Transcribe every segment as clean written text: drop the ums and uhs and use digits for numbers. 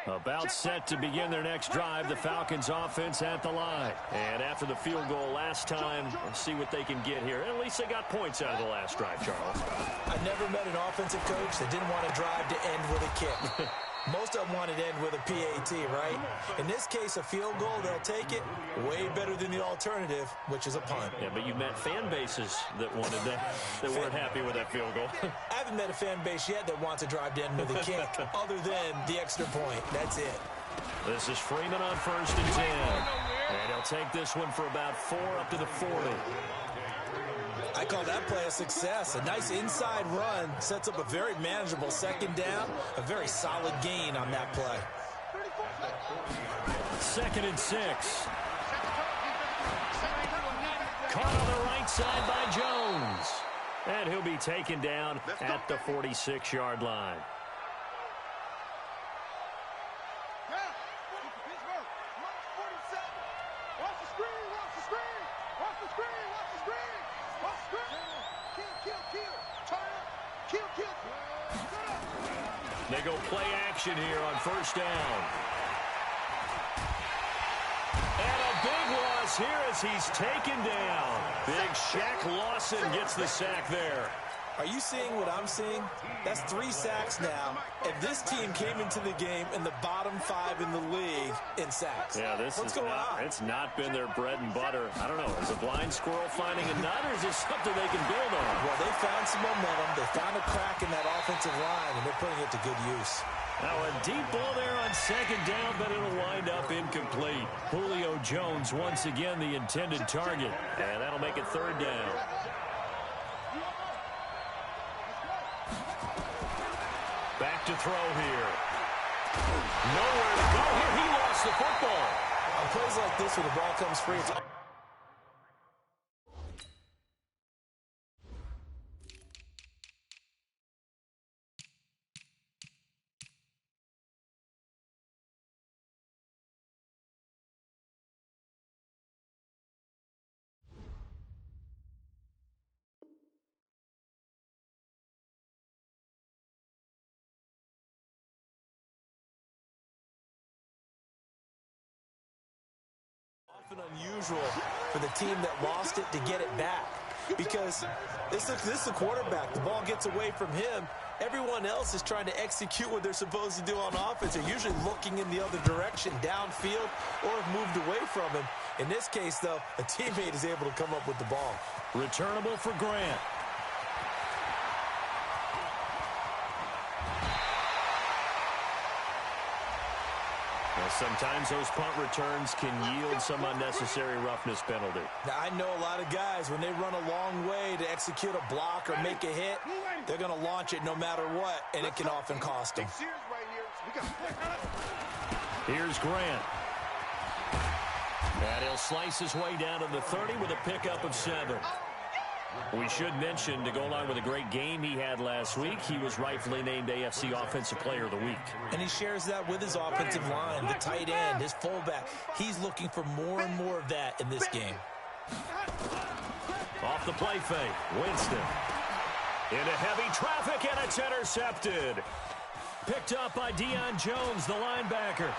About set to begin their next drive, the Falcons offense at the line. And after the field goal last time, let's see what they can get here. At least they got points out of the last drive, Charles. I never met an offensive coach that didn't want to drive to end with a kick. Most of them wanted to end with a PAT, right? In this case, a field goal, they'll take it. Way better than the alternative, which is a punt. Yeah, but you met fan bases that wanted that, that weren't happy with that field goal. I haven't met a fan base yet that wants to drive to end with a kick, other than the extra point. That's it. This is Freeman on 1st and 10. And he'll take this one for about 4 up to the 40. I call that play a success. A nice inside run sets up a very manageable second down. A very solid gain on that play. 2nd and 6. Caught on the right side by Jones. And he'll be taken down at the 46-yard line. They go play action here on 1st down. And a big loss here as he's taken down. Big Shaq Lawson gets the sack there. Are you seeing what I'm seeing? That's 3 sacks now, and this team came into the game in the bottom 5 in the league in sacks. Yeah, what's going on? It's not been their bread and butter. I don't know. Is a blind squirrel finding a nut, or is this something they can build on? Well, they found some momentum. They found a crack in that offensive line, and they're putting it to good use. Now a deep ball there on 2nd down, but it'll wind up incomplete. Julio Jones once again the intended target, and that'll make it 3rd down. Back to throw here. Nowhere to go here. He lost the football. On plays like this where the ball comes free, it's unusual for the team that lost it to get it back, because this is the quarterback. The ball gets away from him. Everyone else is trying to execute what they're supposed to do on offense. They're usually looking in the other direction, downfield, or have moved away from him. In this case, though, a teammate is able to come up with the ball. Returnable for Grant. Sometimes those punt returns can yield some unnecessary roughness penalty. Now, I know a lot of guys, when they run a long way to execute a block or make a hit, they're going to launch it no matter what, and it can often cost them. Here's Grant. And he'll slice his way down to the 30 with a pickup of 7. We should mention, to go along with a great game he had last week, he was rightfully named AFC Offensive Player of the Week. And he shares that with his offensive line, the tight end, his fullback. He's looking for more and more of that in this game. Off the play fake, Winston. Into heavy traffic, and it's intercepted. Picked up by Deion Jones, the linebacker.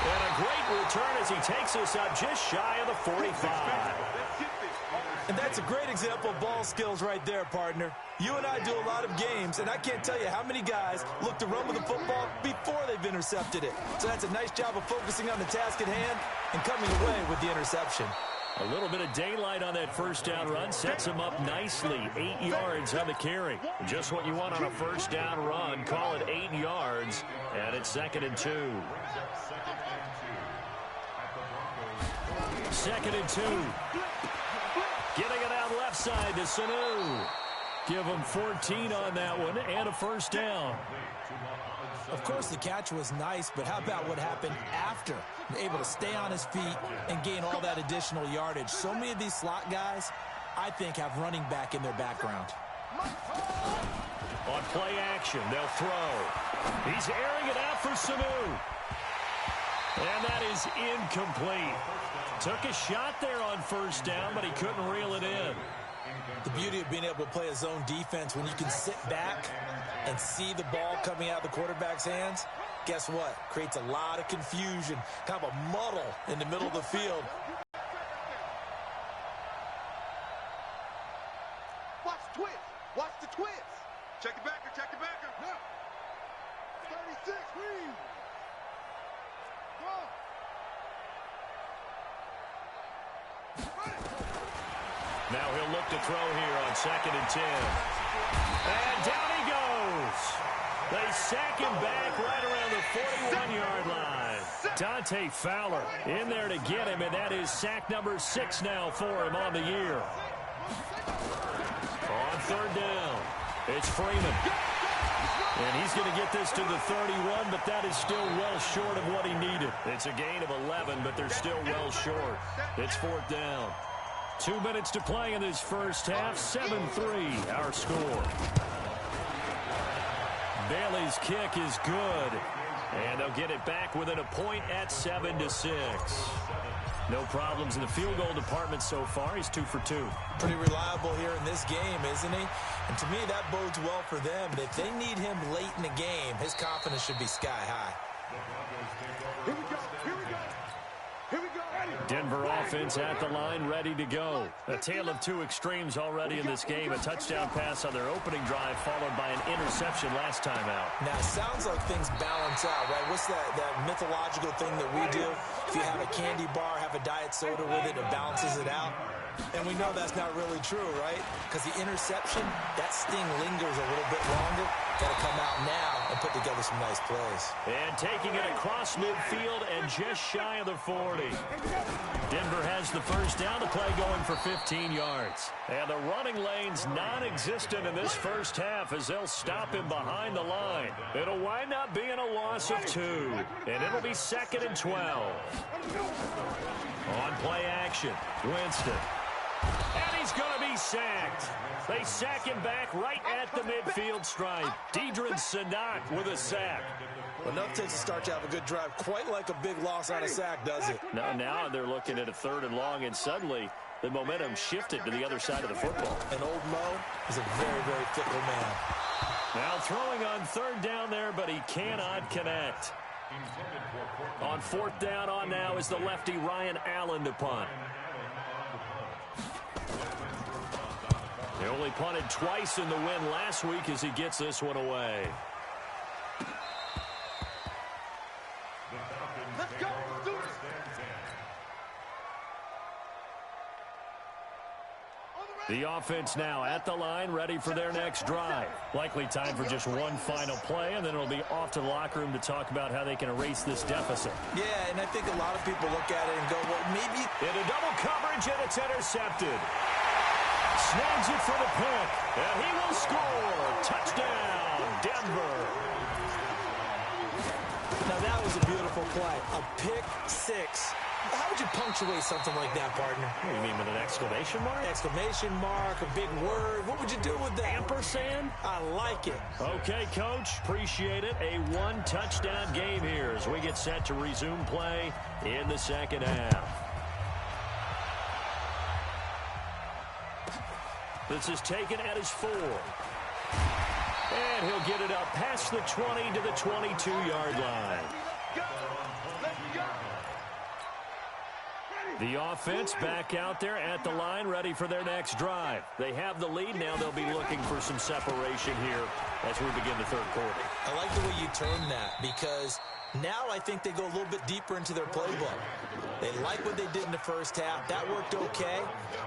And a great return as he takes us up just shy of the 45. And that's a great example of ball skills right there, partner. You and I do a lot of games, and I can't tell you how many guys look to run with the football before they've intercepted it. So that's a nice job of focusing on the task at hand and coming away with the interception. A little bit of daylight on that 1st down run sets him up nicely. 8 yards on the carry. Just what you want on a 1st down run. Call it 8 yards, and it's 2nd and 2. 2nd and 2. Getting it out left side to Sanu. Give him 14 on that one and a 1st down. Of course, the catch was nice, but how about what happened after? Able to stay on his feet and gain all that additional yardage. So many of these slot guys, I think, have running back in their background. On play action, they'll throw. He's airing it out for Sanu. And that is incomplete. Took a shot there on 1st down, but he couldn't reel it in. The beauty of being able to play a zone defense when you can sit back and see the ball coming out of the quarterback's hands, guess what? Creates a lot of confusion, kind of a muddle in the middle of the field. Watch the twist. Watch the twist. Check the backer. Check the backer. No. 36. Read. Go. Now he'll look to throw here on 2nd and 10. And down he goes. They sack him back right around the 41-yard line. Dante Fowler in there to get him, and that is sack number 6 now for him on the year. On 3rd down, it's Freeman. And he's going to get this to the 31, but that is still well short of what he needed. It's a gain of 11, but they're still well short. It's 4th down. 2 minutes to play in this first half. 7-3 our score. Bailey's kick is good. And they'll get it back within a point at 7-6. No problems in the field goal department so far. He's 2 for 2. Pretty reliable here in this game, isn't he? And to me, that bodes well for them. If they need him late in the game, his confidence should be sky high. Here we go. Here we go. Here we go. Denver offense at the line, ready to go. A tale of two extremes already in this game. A touchdown pass on their opening drive, followed by an interception last time out. Now, it sounds like things balance out, right? What's that mythological thing that we do? If you have a candy bar, have a diet soda with it, it balances it out. And we know that's not really true, right? Because the interception, that sting lingers a little bit longer. Got to come out now and put together some nice plays. And taking it across midfield and just shy of the 40. Denver has the first down. The play going for 15 yards. And the running lane's non-existent in this first half as they'll stop him behind the line. It'll wind up being a loss of 2. And it'll be 2nd and 12. On play action, Winston. And he's going to be sacked. They sack him back right at the midfield stripe. Deidrin Sanak with a sack. Well, enough takes to start to have a good drive. Quite like a big loss on a sack, does it? Now they're looking at a 3rd and long, and suddenly the momentum shifted to the other side of the football. And old Mo is a very, very fickle man. Now throwing on 3rd down there, but he cannot connect. On 4th down on now is the lefty Ryan Allen to punt. He only punted twice in the win last week as he gets this one away. Let's go. Do it. The offense now at the line, ready for their next drive. Likely time for just one final play, and then it'll be off to the locker room to talk about how they can erase this deficit. Yeah, and I think a lot of people look at it and go, well, maybe... Into double coverage, and it's intercepted. Snags it for the pick, and he will score. Touchdown, Denver. Now, that was a beautiful play. A pick 6. How would you punctuate something like that, partner? What do you mean, with an exclamation mark? Exclamation mark, a big word. What would you do with that? Ampersand? I like it. Okay, Coach. Appreciate it. A one-touchdown game here as we get set to resume play in the second half. This is taken at his 4. And he'll get it up past the 20 to the 22-yard line. The offense back out there at the line, ready for their next drive. They have the lead. Now they'll be looking for some separation here as we begin the 3rd quarter. I like the way you term that because now I think they go a little bit deeper into their playbook. They like what they did in the first half. That worked okay.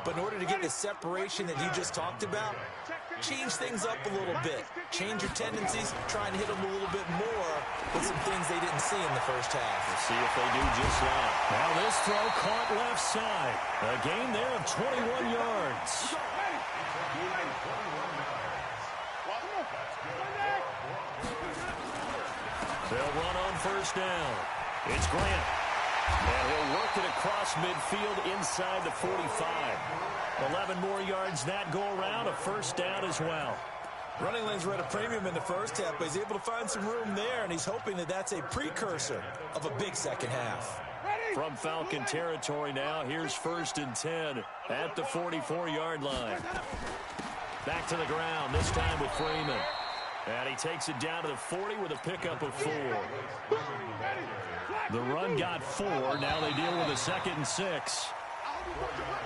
But in order to get the separation that you just talked about, change things up a little bit. Change your tendencies, try and hit them a little bit more with some things they didn't see in the first half. We'll see if they do just that. Now this throw caught left side. A gain there of 21 yards. They'll run on 1st down. It's Grant. And he'll work it across midfield inside the 45. 11 more yards that go around, a 1st down as well. Running lanes were at a premium in the first half, but he's able to find some room there, and he's hoping that that's a precursor of a big second half. From Falcon territory now, here's 1st and 10 at the 44-yard line. Back to the ground, this time with Freeman. And he takes it down to the 40 with a pickup of 4. The run got 4. Now they deal with a 2nd and 6.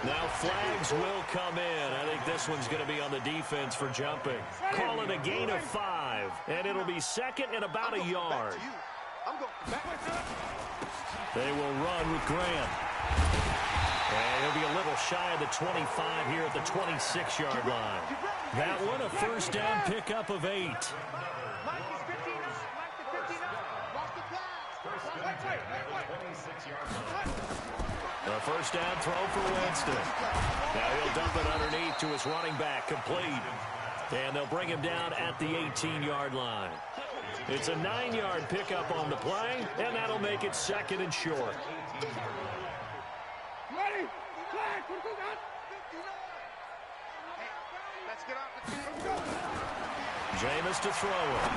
Now flags will come in. I think this one's going to be on the defense for jumping. Call it a gain of 5, and it'll be 2nd and about a yard. They will run with Grant. And he'll be a little shy of the 25 here at the 26-yard line. That one a 1st down pickup of 8. A 1st down throw for Winston. Now he'll dump it underneath to his running back, complete. And they'll bring him down at the 18-yard line. It's a 9-yard pickup on the play, and that'll make it 2nd and short. Ready? Jameis to throw it.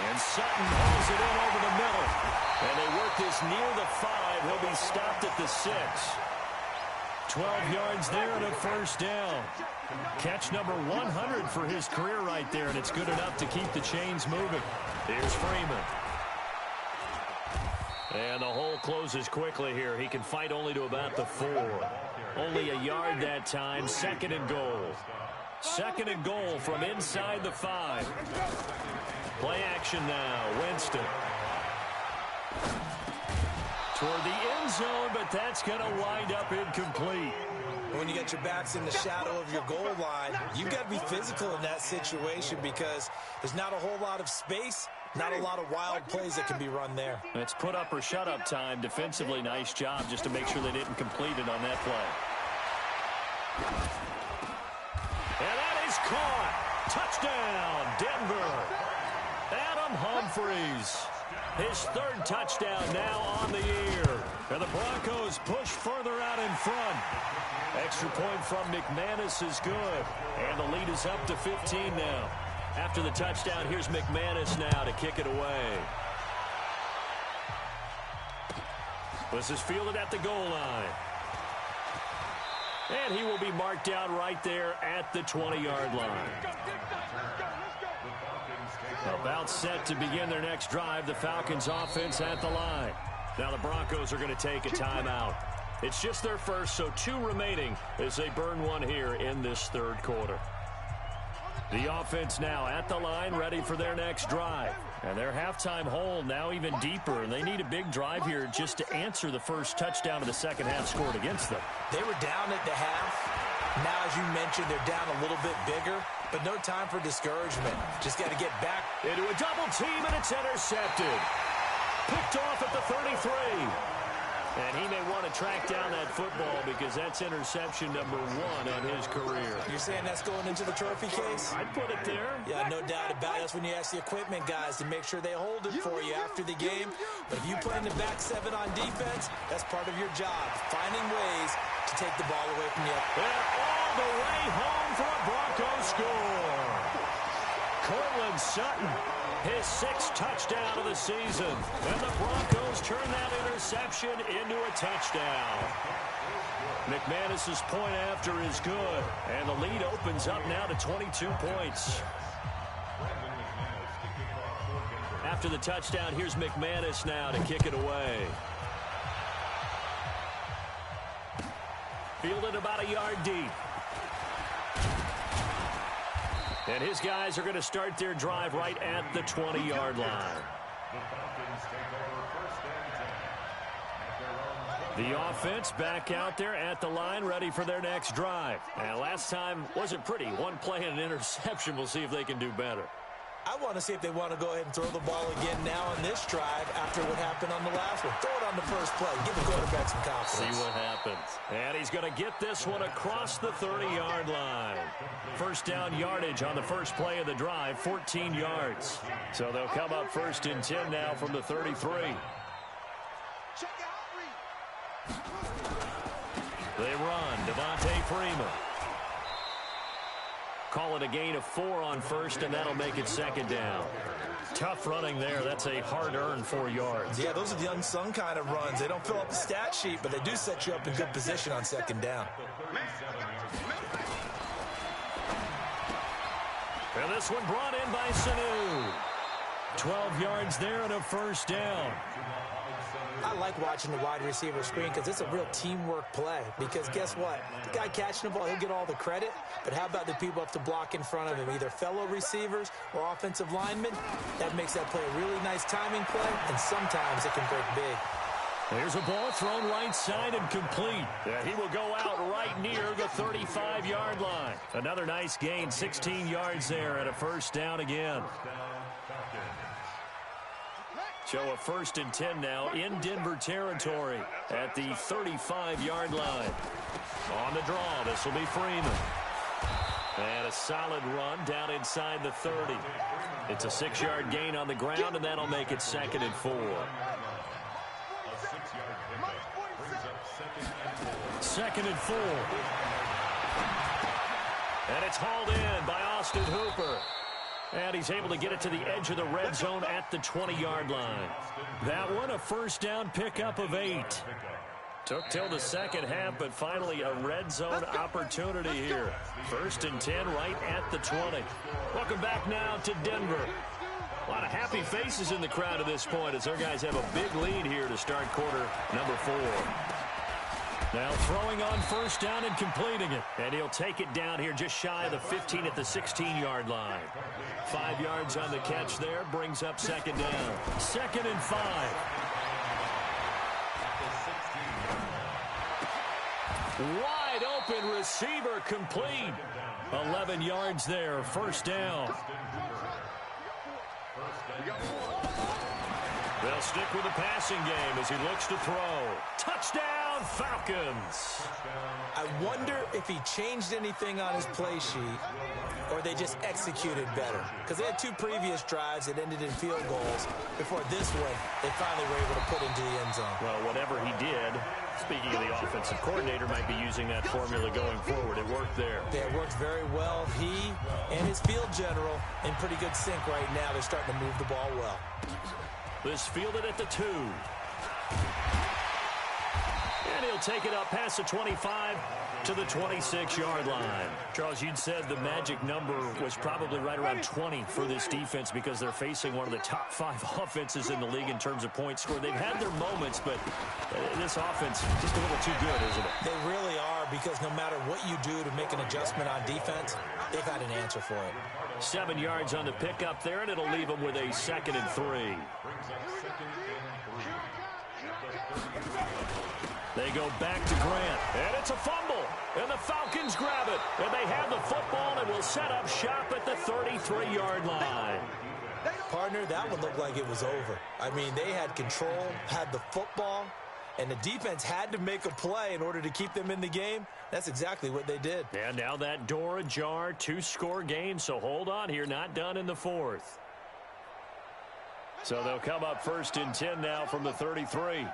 And Sutton hauls it in over the middle. And they work this near the 5. He'll be stopped at the 6. 12 yards there and a 1st down. Catch number 100 for his career right there, and it's good enough to keep the chains moving. Here's Freeman. And the hole closes quickly here. He can fight only to about the 4. Only a yard that time. 2nd and goal. 2nd and goal from inside the 5. Play action now. Winston. Toward the end zone, but that's going to wind up incomplete. When you get your backs in the shadow of your goal line, you've got to be physical in that situation because there's not a whole lot of space, not a lot of wild plays that can be run there. It's put up or shut up time. Defensively, nice job just to make sure they didn't complete it on that play. And that is caught. Touchdown, Denver. Adam Humphries. His 3rd touchdown now on the year. And the Broncos push further out in front. Extra point from McManus is good. And the lead is up to 15 now. After the touchdown, here's McManus now to kick it away. This is fielded at the goal line. And he will be marked down right there at the 20-yard line. About set to begin their next drive. The Falcons offense at the line. Now the Broncos are going to take a timeout. It's just their first, so 2 remaining as they burn one here in this 3rd quarter. The offense now at the line, ready for their next drive. And their halftime hole now even deeper, and they need a big drive here just to answer the first touchdown of the second half scored against them. They were down at the half. Now, as you mentioned, they're down a little bit bigger, but no time for discouragement. Just got to get back. Into a double team, and it's intercepted. Picked off at the 33. And he may want to track down that football because that's interception number 1 on his career. You're saying that's going into the trophy case? I'd put it there. Yeah, no doubt about it. That's when you ask the equipment guys to make sure they hold it for you after the game. But if you play in the back 7 on defense, that's part of your job, finding ways to take the ball away from you. And all the way home for a Broncos score. Cortland Sutton, his 6th touchdown of the season. And the Broncos turn that interception into a touchdown. McManus's point after is good. And the lead opens up now to 22 points. After the touchdown, here's McManus now to kick it away. Fielded about a yard deep. And his guys are going to start their drive right at the 20-yard line. The offense back out there at the line, ready for their next drive. And last time wasn't pretty. One play and an interception. We'll see if they can do better. I want to see if they want to go ahead and throw the ball again now on this drive after what happened on the last one. Throw it on the first play. Give the quarterback some confidence. See what happens. And he's going to get this one across the 30-yard line. First down yardage on the first play of the drive, 14 yards. So they'll come up 1st and 10 now from the 33. They run. Devontae Freeman. Call it a gain of 4 on 1st, and that'll make it 2nd down. Tough running there. That's a hard-earned 4 yards. Yeah, those are the unsung kind of runs. They don't fill up the stat sheet, but they do set you up in good position on second down. And this one brought in by Sanu. 12 yards there and a first down. I like watching the wide receiver screen because it's a real teamwork play. Because guess what? The guy catching the ball, he'll get all the credit. But how about the people up to block in front of him, either fellow receivers or offensive linemen? That makes that play a really nice timing play, and sometimes it can break big. There's a ball thrown right side and complete. Yeah, he will go out right near the 35-yard line. Another nice gain, 16 yards there and a first down again. So a 1st and 10 now in Denver territory at the 35-yard line. On the draw, this will be Freeman. And a solid run down inside the 30. It's a 6-yard gain on the ground, and that'll make it 2nd and 4. 2nd and 4. And it's hauled in by Austin Hooper. And he's able to get it to the edge of the red zone at the 20-yard line. That one, a first down pickup of 8. Took till the second half, but finally a red zone opportunity here. 1st and 10 right at the 20. Welcome back now to Denver. A lot of happy faces in the crowd at this point as their guys have a big lead here to start quarter number 4. Now throwing on first down and completing it. And he'll take it down here just shy of the 15 at the 16-yard line. 5 yards on the catch there, brings up 2nd down. 2nd and 5. Wide open receiver complete. 11 yards there, first down. They'll stick with the passing game as he looks to throw. Touchdown, Falcons. I wonder if he changed anything on his play sheet or they just executed better. Because they had 2 previous drives that ended in field goals. Before this one, they finally were able to put into the end zone. Well, whatever he did, speaking of the offensive coordinator, might be using that formula going forward. It worked there. Yeah, it worked very well. He and his field general in pretty good sync right now. They're starting to move the ball well. This fielded at the 2. And he'll take it up past the 25 to the 26-yard line. Charles, you'd said the magic number was probably right around 20 for this defense because they're facing one of the top 5 offenses in the league in terms of points scored. They've had their moments, but this offense just a little too good, isn't it? They really are, because no matter what you do to make an adjustment on defense, they've had an answer for it. 7 yards on the pickup there, and it'll leave them with a 2nd and 3. They go back to Grant, and it's a fumble, and the Falcons grab it, and they have the football and will set up shop at the 33-yard line. Partner, that one looked like it was over. I mean, they had control, had the football, and the defense had to make a play in order to keep them in the game. That's exactly what they did. And now that door ajar, 2-score game, so hold on here, not done in the 4th. So they'll come up 1st and 10 now from the 33.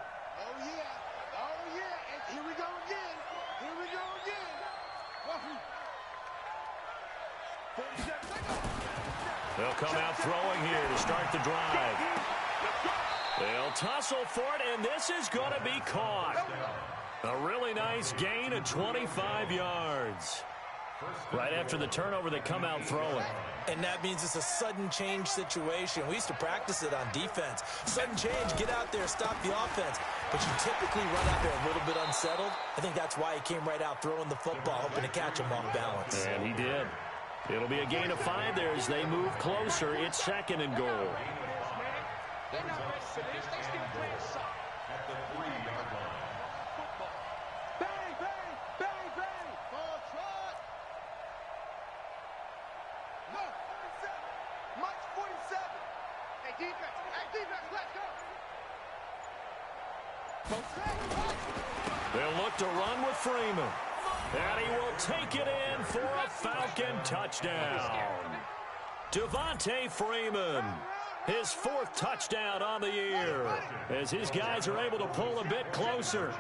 They'll come out throwing here to start the drive. They'll tussle for it, and this is going to be caught. A really nice gain of 25 yards. Right after the turnover, they come out throwing. And that means it's a sudden change situation. We used to practice it on defense. Sudden change, get out there, stop the offense. But you typically run out there a little bit unsettled. I think that's why he came right out throwing the football, hoping to catch him off balance. And he did. It'll be a gain of 5 there as they move closer. It's 2nd and goal. They'll look to run with Freeman. And he will take it in for a Falcon touchdown. Devontae Freeman, his 4th touchdown on the year, as his guys are able to pull a bit closer.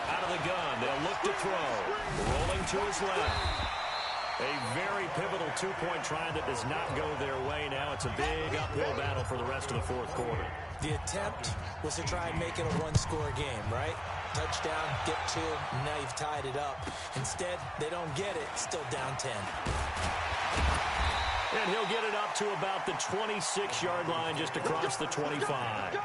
Out of the gun, they'll look to throw. Rolling to his left. A very pivotal two-point try that does not go their way now. It's a big uphill battle for the rest of the fourth quarter. The attempt was to try and make it a one-score game, right? Touchdown, get two, and now you've tied it up. Instead, they don't get it, still down 10. And he'll get it up to about the 26-yard line, just across the 25.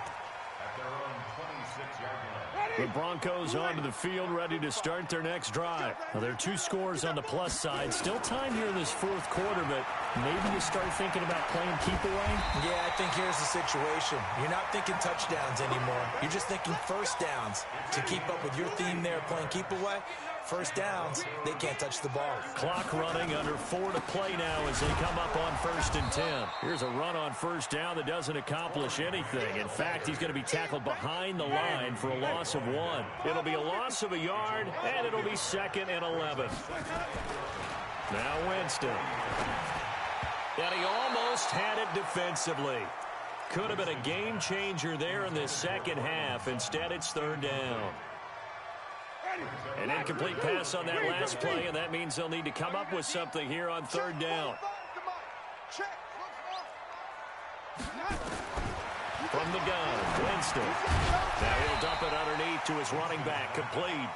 The Broncos onto the field, ready to start their next drive. Now, there are two scores on the plus side. Still time here in this fourth quarter, but maybe you start thinking about playing keep away? Yeah, I think here's the situation. You're not thinking touchdowns anymore. You're just thinking first downs. To keep up with your theme there, playing keep away, first downs, they can't touch the ball. Clock running, under 4 to play now as they come up on 1st and 10. Here's a run on first down that doesn't accomplish anything. In fact, he's going to be tackled behind the line for a loss of 1. It'll be a loss of a yard, and it'll be 2nd and 11. Now Winston. And he almost had it defensively. Could have been a game changer there in this second half. Instead, it's 3rd down. An incomplete pass on that last play, and that means they'll need to come up with something here on 3rd down. From the gun, Winston. Now he'll dump it underneath to his running back, complete.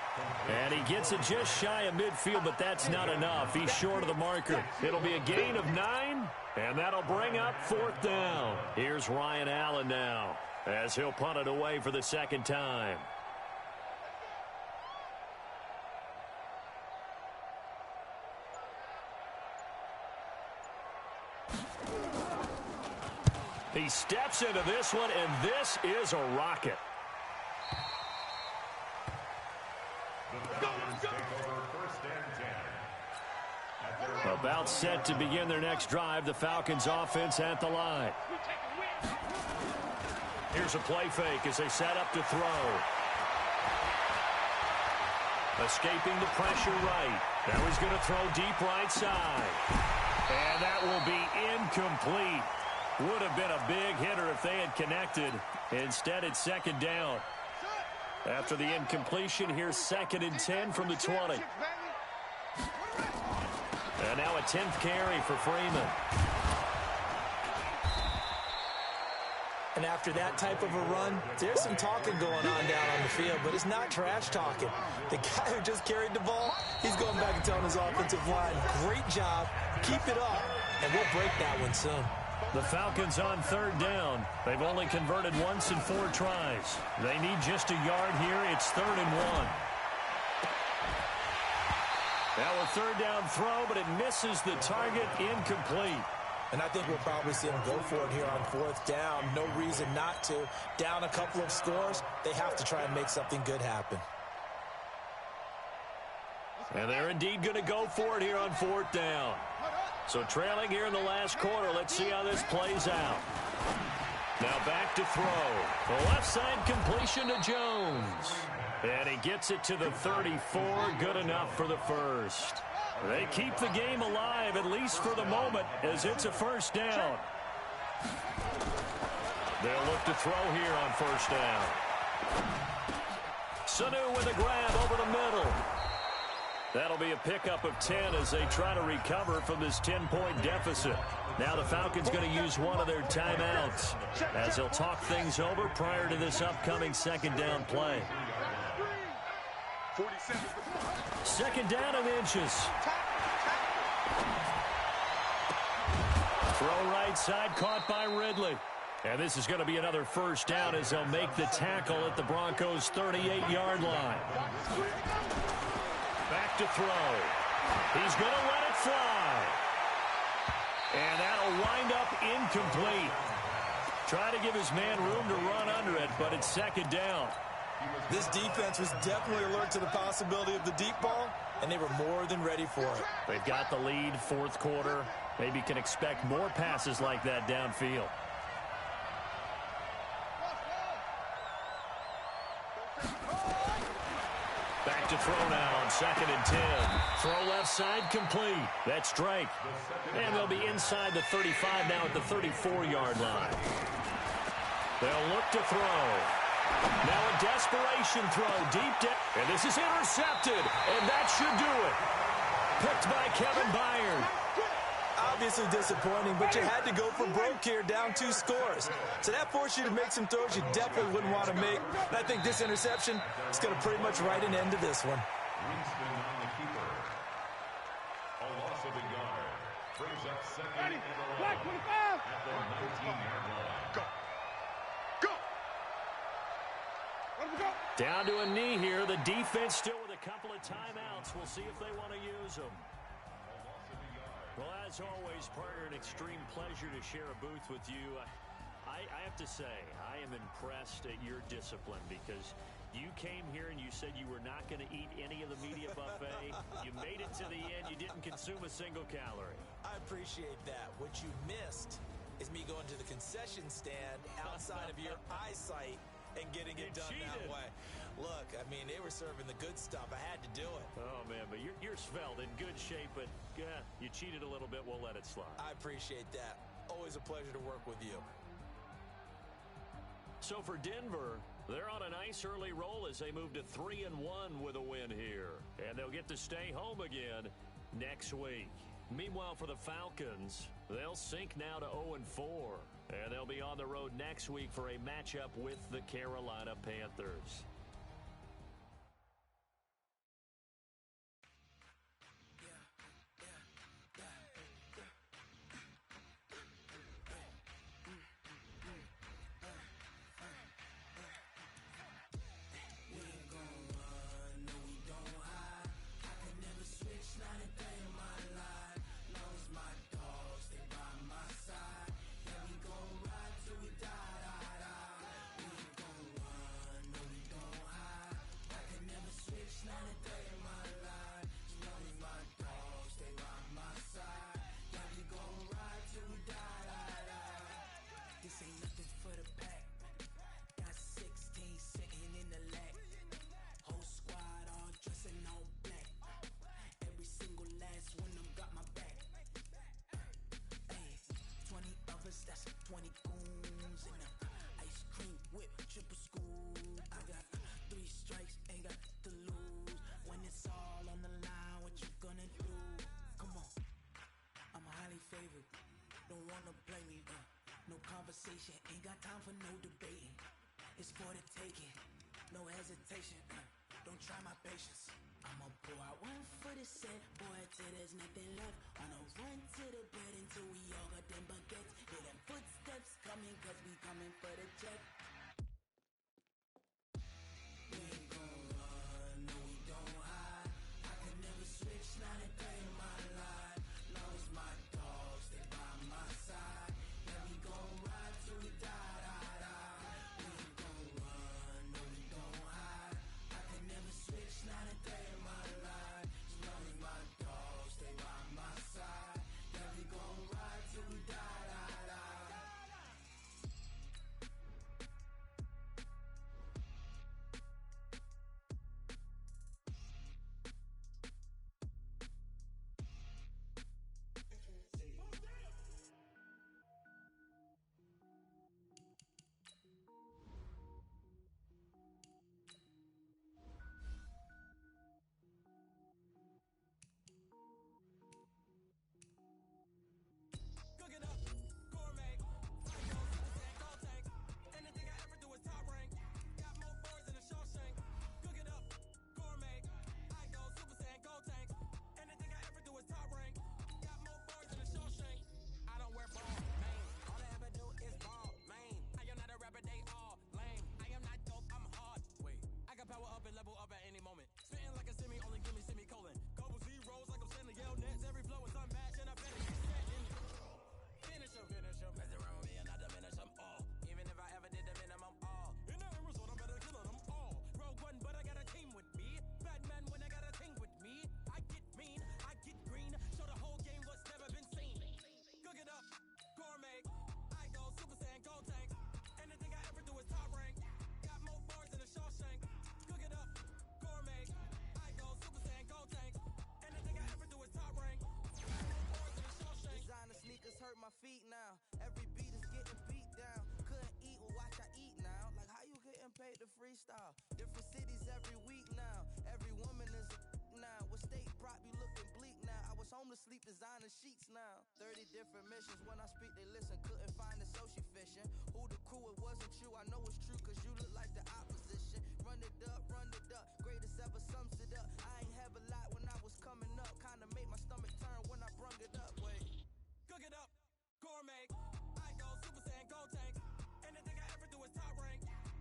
And he gets it just shy of midfield, but that's not enough. He's short of the marker. It'll be a gain of 9, and that'll bring up 4th down. Here's Ryan Allen now, as he'll punt it away for the second time. He steps into this one, and this is a rocket. About set to begin their next drive, the Falcons offense at the line. Here's a play fake as they set up to throw. Escaping the pressure right. Now he's going to throw deep right side. And that will be incomplete. Would have been a big hitter if they had connected. Instead, it's 2nd down. After the incompletion, here's 2nd and 10 from the 20. And now a 10th carry for Freeman. And after that type of a run, there's some talking going on down on the field, but it's not trash talking. The guy who just carried the ball, he's going back and telling his offensive line, great job, keep it up, and we'll break that one soon. The Falcons on 3rd down. They've only converted once in 4 tries. They need just a yard here. It's 3rd and 1. Now a 3rd down throw, but it misses the target, incomplete. And I think we'll probably see them go for it here on 4th down. No reason not to. Down a couple of scores, they have to try and make something good happen. And they're indeed going to go for it here on 4th down. So trailing here in the last quarter, let's see how this plays out. Now back to throw. The left side completion to Jones. And he gets it to the 34, good enough for the first. They keep the game alive, at least for the moment, as it's a 1st down. They'll look to throw here on 1st down. Sanu with a grab over the middle. That'll be a pickup of 10 as they try to recover from this 10-point deficit. Now the Falcons going to use one of their timeouts as they'll talk things over prior to this upcoming 2nd down play. 2nd down and inches. Throw right side, caught by Ridley. And this is going to be another 1st down as they'll make the tackle at the Broncos' 38-yard line. Back to throw. He's going to let it fly. And that'll wind up incomplete. Try to give his man room to run under it, but it's 2nd down. This defense was definitely alert to the possibility of the deep ball, and they were more than ready for it. They've got the lead, 4th quarter. Maybe can expect more passes like that downfield. Back to throw now on 2nd and 10. Throw left side complete. That's Drake. And they'll be inside the 35 now at the 34-yard line. They'll look to throw. Now a desperation throw deep down. And this is intercepted. And that should do it. Picked by Kevin Byard. Obviously disappointing, but you had to go for broke here, down 2 scores. So that forced you to make some throws you definitely wouldn't want to make. And I think this interception is going to pretty much write an end to this one. A loss of a yard. Brings up second and 11 at the 19-yard line. Go. Go. Let him go. Down to a knee here. The defense still with a couple of timeouts. We'll see if they want to use them. Well, as always, partner, an extreme pleasure to share a booth with you. I have to say, I am impressed at your discipline because you came here and you said you were not going to eat any of the media buffet. You made it to the end. You didn't consume a single calorie. I appreciate that. What you missed is me going to the concession stand outside of your eyesight and getting it done that way. Look, I mean, they were serving the good stuff. I had to do it. Oh, man, but you're svelte, in good shape, but you cheated a little bit. We'll let it slide. I appreciate that. Always a pleasure to work with you. So for Denver, they're on a nice early roll as they move to 3-1 with a win here. And they'll get to stay home again next week. Meanwhile, for the Falcons, they'll sink now to 0-4. And they'll be on the road next week for a matchup with the Carolina Panthers. Ain't got time for no debating. It's for the taking. No hesitation. Don't try my patience. I'ma pour out one for the set, boy, till there's nothing left. On a run to the bed until we all got them baguettes. Hear them footsteps coming, cause we coming for the check. We ain't gon' run, no we don't hide. I can never switch, not a day in my life. Long as my dogs stay by my side. Yeah, we gon' ride till we die. freestyle. Different cities every week now. Every woman is a now. With state prop, you looking bleak now. I was home to sleep, designer sheets now. 30 different missions. When I speak, they listen. Couldn't find it, so she fishing. Who the crew? It wasn't you. I know it's true, cause you look like the opposition. Run it up, greatest ever sums it up. I ain't have a lot when I was coming up. Kinda made my stomach turn when I brung it up. Wait. Cook it up, gourmet. I go Super Saiyan, gold tank. Anything I ever do is top rank.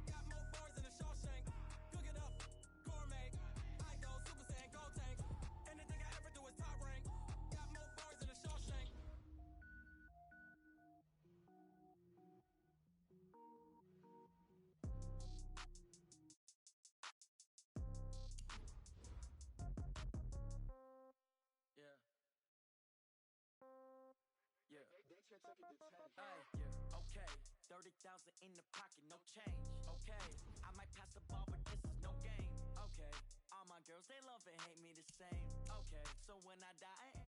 Got more bars than a Shawshank. Cook it up, gourmet. I go Super Saiyan, gold tank. Anything I ever do is top rank. Got more bars than a Shawshank. Yeah. Yeah. Yeah, okay. 30,000 in the pocket, no change. Okay, I might pass the ball, but this is no game. Okay, all my girls, they love and hate me the same. Okay, so when I die,